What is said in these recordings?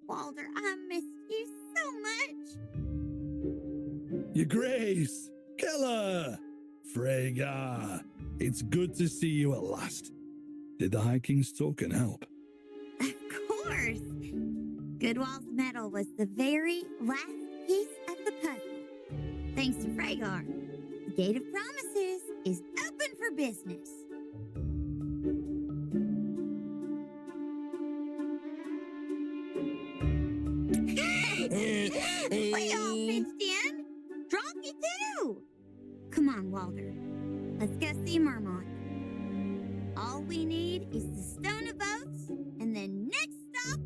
Walter, I missed you so much. Your Grace, Keller, Freygar, it's good to see you at last. Did the High King's token help? Of course. Goodwall's medal was the very last piece of the puzzle. Thanks to Freygar, the Gate of Promises is open for business. We all pitched in. Drunky too. Come on, Walter. Let's go see Mermont. All we need is the Stone of Oaths, and then next stop,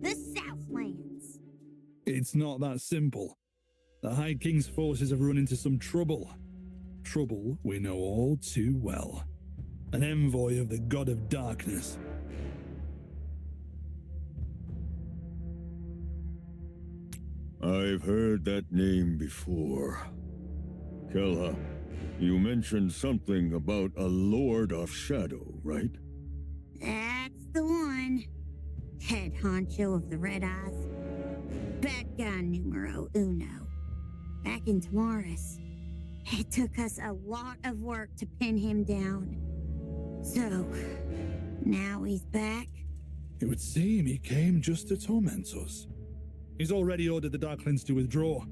the Southlands. It's not that simple. The High King's forces have run into some trouble. Trouble we know all too well. An envoy of the God of Darkness. I've heard that name before. Kella, you mentioned something about a Lord of Shadow, right? That's the one. Head honcho of the Red Eyes. Bad guy numero uno. Back in Tamaris. It took us a lot of work to pin him down. So, now he's back. It would seem he came just to torment us. He's already ordered the Darklings to withdraw.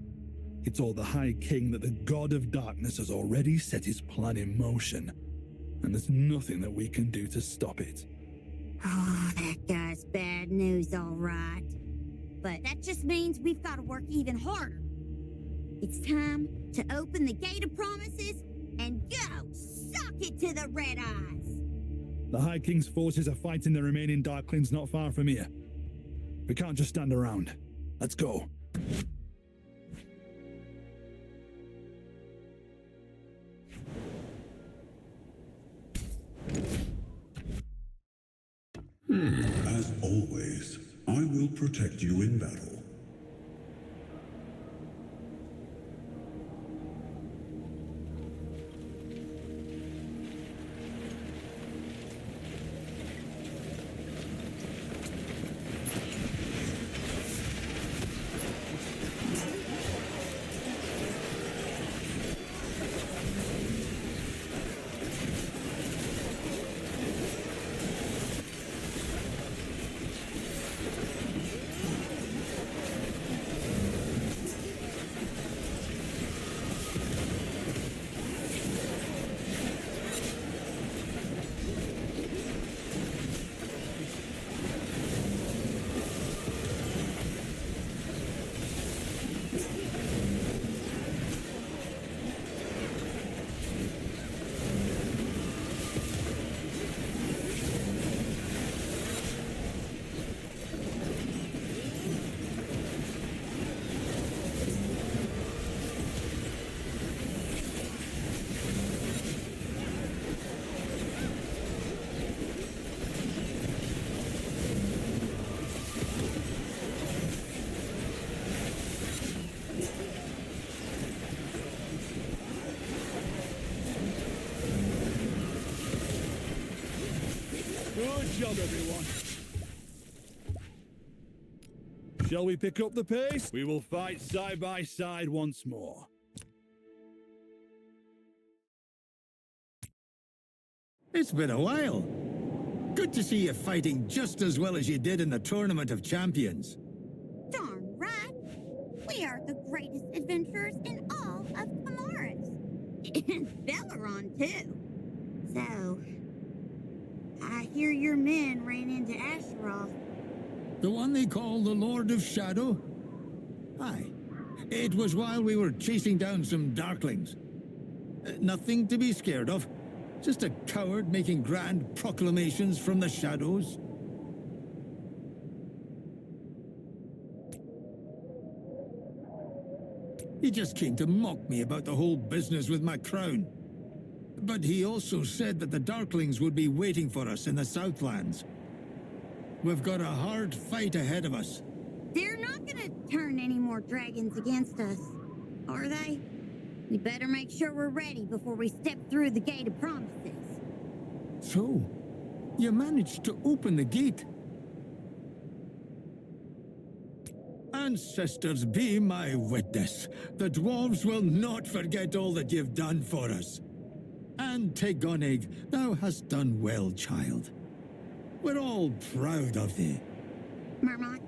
He told the High King that the God of Darkness has already set his plan in motion, and there's nothing that we can do to stop it. Oh, that guy's bad news, all right. But that just means we've got to work even harder. It's time to open the Gate of Promises and go suck it to the Red Eyes. The High King's forces are fighting the remaining Darklings not far from here. We can't just stand around. Let's go. As always, I will protect you in battle. Good job, everyone. Shall we pick up the pace? We will fight side by side once more. It's been a while. Good to see you fighting just as well as you did in the Tournament of Champions. Darn right. We are the greatest adventurers in all of Tamaris. And Belleron, too. So, I hear your men ran into Asheroth. The one they call the Lord of Shadow? Aye. It was while we were chasing down some Darklings. Nothing to be scared of. Just a coward making grand proclamations from the shadows. He just came to mock me about the whole business with my crown. But he also said that the Darklings would be waiting for us in the Southlands. We've got a hard fight ahead of us. They're not gonna turn any more dragons against us, are they? We better make sure we're ready before we step through the Gate of Promises. So, you managed to open the gate. ancestors be my witness. The dwarves will not forget all that you've done for us. And Tegonig, thou hast done well, child. We're all proud of thee. Marmot,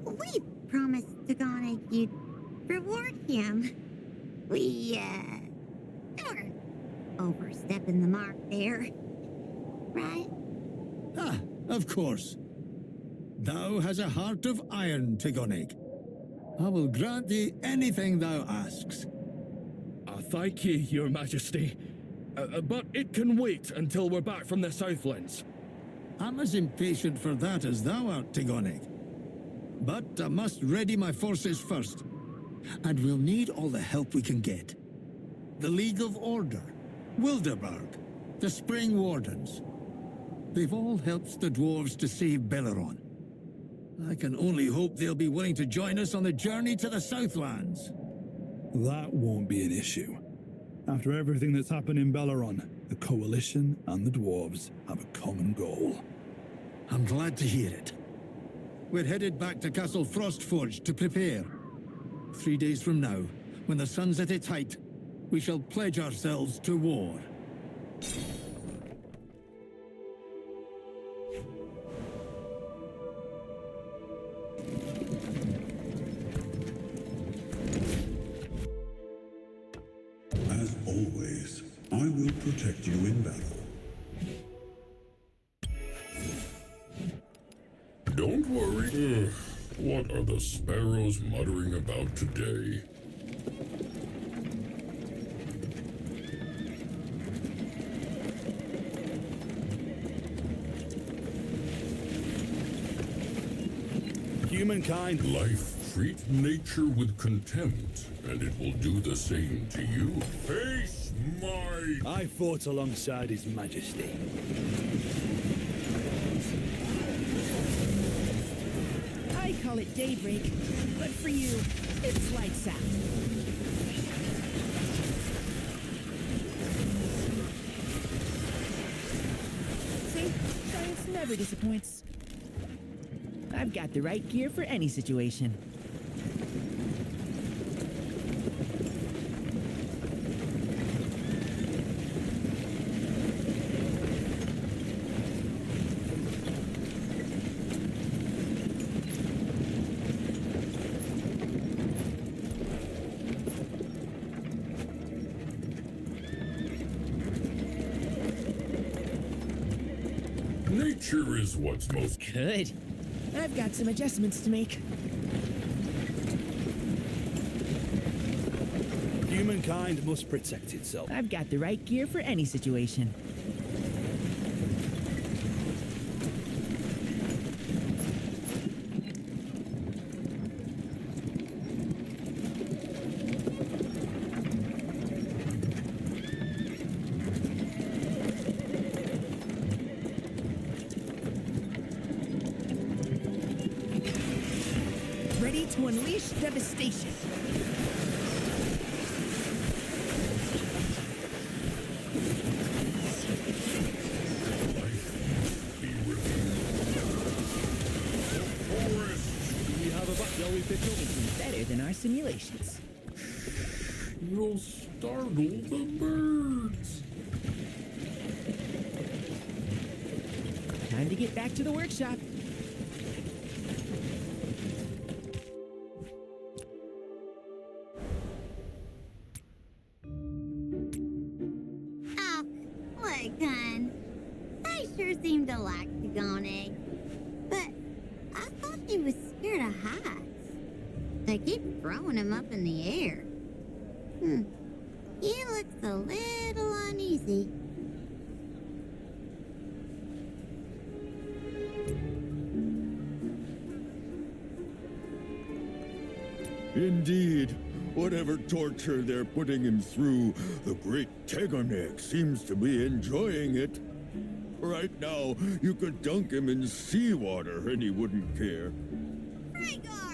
we promised Tagonig you'd reward him. We weren't overstepping the mark there, right? Ah, of course. Thou has a heart of iron, Tegonig. I will grant thee anything thou asks. Thank you, Your Majesty. But it can wait until we're back from the Southlands. I'm as impatient for that as thou art, Tegonig. But I must ready my forces first. And we'll need all the help we can get. The League of Order, Wilderberg, the Spring Wardens. They've all helped the dwarves to save Belleron. I can only hope they'll be willing to join us on the journey to the Southlands. That won't be an issue. After everything that's happened in Belleron, the Coalition and the dwarves have a common goal. I'm glad to hear it. We're headed back to Castle Frostforge to prepare. 3 days from now, when the sun's at its height, we shall pledge ourselves to war. As always, I will protect you in battle. Don't worry. What are the sparrows muttering about today? Humankind. Life, treat nature with contempt, and it will do the same to you. Face my... I fought alongside His Majesty. I call it daybreak, but for you, it's lights out. See, science never disappoints. I've got the right gear for any situation. Nature is what's most... Good. I've got some adjustments to make. Humankind must protect itself. I've got the right gear for any situation. Ready to unleash devastation. We have a battle we picked up. Better than our simulations. You'll startle the birds. Time to get back to the workshop. Oh, what gun? I sure seem to like Tagonig. But I thought he was scared of heights. They keep throwing him up in the air. He looks a little uneasy. Indeed. Whatever torture they're putting him through, the great Tegonig seems to be enjoying it. Right now, you could dunk him in seawater and he wouldn't care. Rhaegar!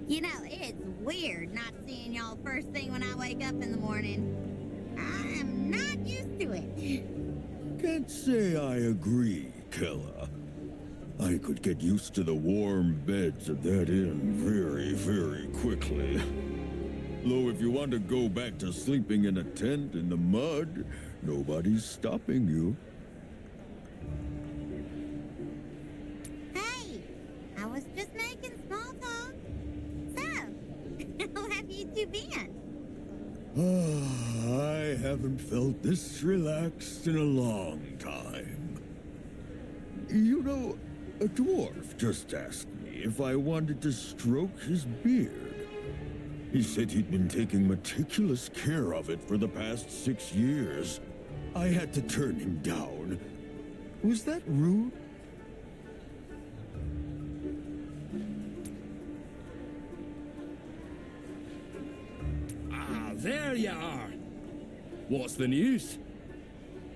You know, it's weird not seeing y'all first thing when I wake up in the morning. I am not used to it. Can't say I agree, Kella. I could get used to the warm beds at that inn very, very quickly. Though if you want to go back to sleeping in a tent in the mud, nobody's stopping you. Hey, I was just making small talk. So, how have you two been? I haven't felt this relaxed in a long time. You know, a dwarf just asked me if I wanted to stroke his beard. He said he'd been taking meticulous care of it for the past 6 years. I had to turn him down. Was that rude? Ah, there you are. What's the news?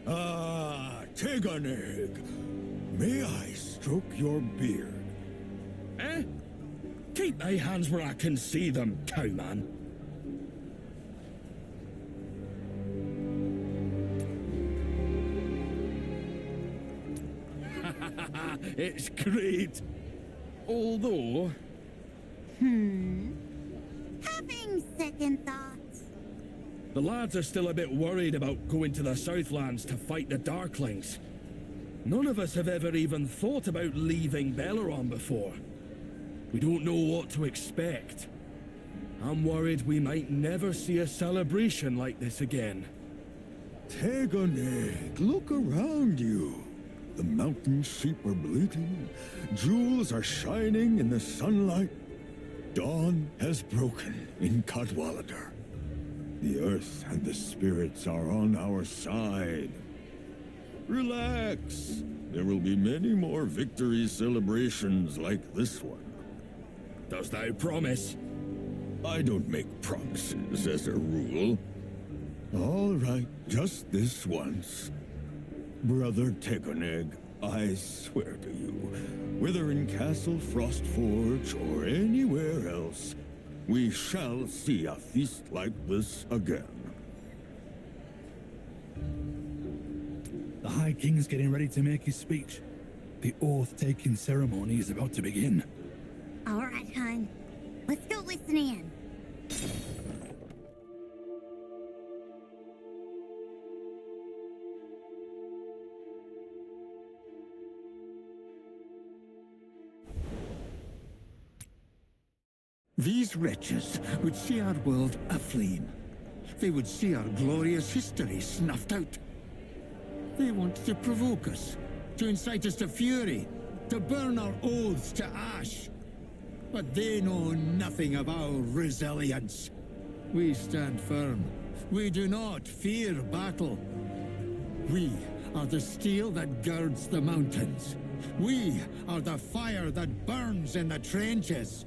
Ah, take an egg. May I stroke your beard? Eh? Keep thy hands where I can see them, cowman. It's great. Although... Having second thoughts. the lads are still a bit worried about going to the Southlands to fight the Darklings. None of us have ever even thought about leaving Belleron before. We don't know what to expect. I'm worried we might never see a celebration like this again. Take an egg. Look around you. The mountain sheep are bleating. Jewels are shining in the sunlight. Dawn has broken in Cadwaladr. The earth and the spirits are on our side. Relax. There will be many more victory celebrations like this one. Does thou promise? I don't make promises as a rule. All right, just this once. Brother Tegoneg, I swear to you, whether in Castle Frostforge or anywhere else, we shall see a feast like this again. The High King's getting ready to make his speech. The oath-taking ceremony is about to begin. All right, hon. Let's go listen in. These wretches would see our world aflame. They would see our glorious history snuffed out. They want to provoke us, to incite us to fury, to burn our oaths to ash. But they know nothing of our resilience. We stand firm. We do not fear battle. We are the steel that girds the mountains. We are the fire that burns in the trenches.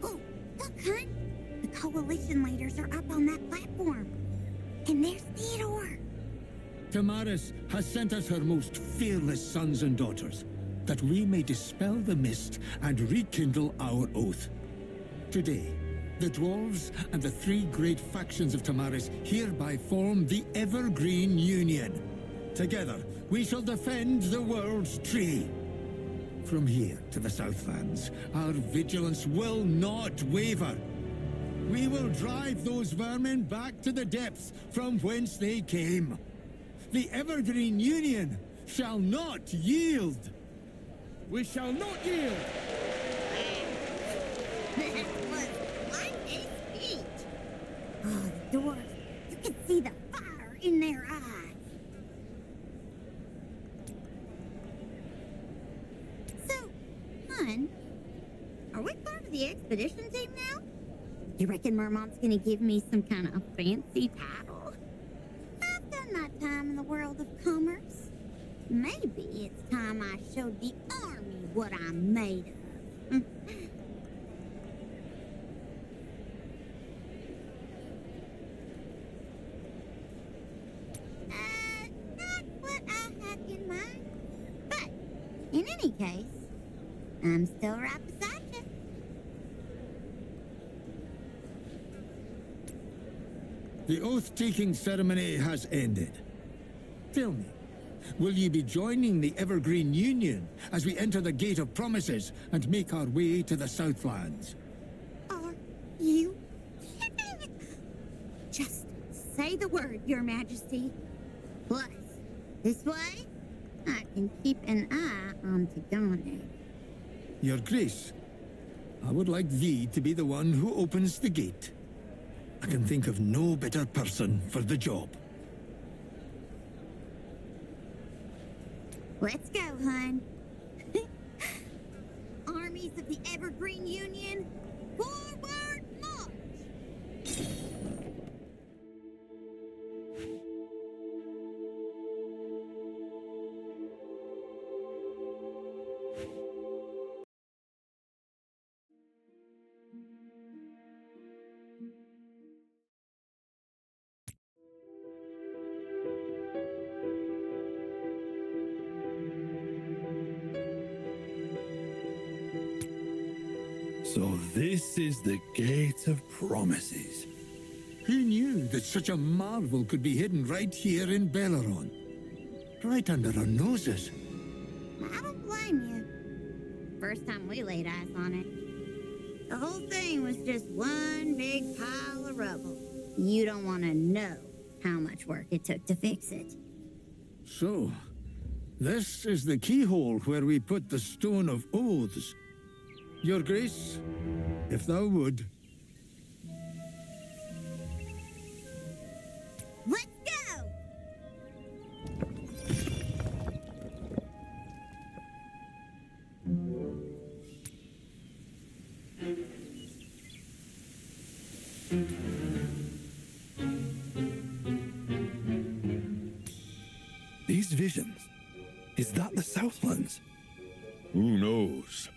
Oh, look, hon. The coalition leaders are up on that platform. And there's Theodore. Tamaris has sent us her most fearless sons and daughters, that we may dispel the mist and rekindle our oath. Today, the dwarves and the 3 great factions of Tamaris hereby form the Evergreen Union. Together, we shall defend the world's tree. From here to the Southlands, our vigilance will not waver. We will drive those vermin back to the depths from whence they came. The Evergreen Union shall not yield. We shall not yield! That was quite a speech. Oh, the dwarves. You can see the fire in their eyes. So, hun, are we part of the expedition team now? You reckon Mermont's gonna give me some kind of fancy title? I've done my time in the world of commerce. Maybe it's time I showed the army what I'm made of. Not what I had in mind. But, in any case, I'm still right beside you. The oath-taking ceremony has ended. Tell me, Will ye be joining the Evergreen Union as we enter the Gate of Promises and make our way to the Southlands? Are you kidding? Just say the word, Your Majesty. Plus, this way, I can keep an eye on Tigane. Your Grace, I would like thee to be the one who opens the gate. I can think of no better person for the job. Let's go, hun. Armies of the Evergreen Union, forward march! So this is the Gate of Promises. Who knew that such a marvel could be hidden right here in Belleron? Right under our noses. I don't blame you. First time we laid eyes on it, the whole thing was just one big pile of rubble. You don't want to know how much work it took to fix it. So, this is the keyhole where we put the Stone of Oaths. Your Grace, if thou would. Let's go! These visions, is that the Southlands? Who knows?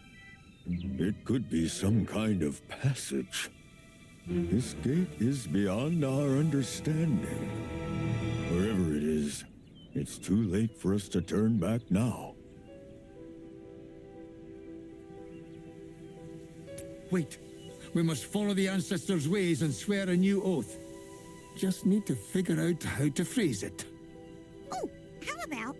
It could be some kind of passage. This gate is beyond our understanding. Wherever it is, it's too late for us to turn back now. Wait, we must follow the ancestors' ways and swear a new oath. Just need to figure out how to phrase it. Oh, how about,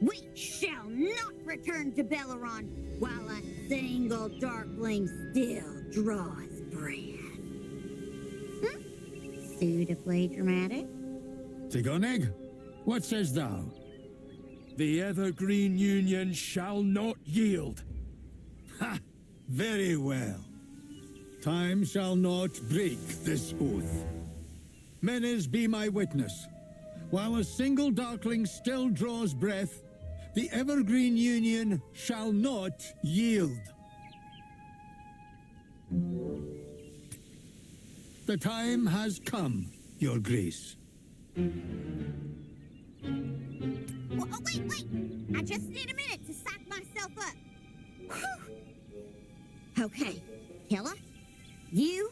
we shall not return to Belleron while a single Darkling still draws breath. Suitably dramatic. Tigane, what says thou? The Evergreen Union shall not yield. Ha! Very well. Time shall not break this oath. Menes be my witness. While a single Darkling still draws breath, the Evergreen Union shall not yield. The time has come, Your Grace. Oh, wait! I just need a minute to psych myself up. Whew. Okay, Killa, you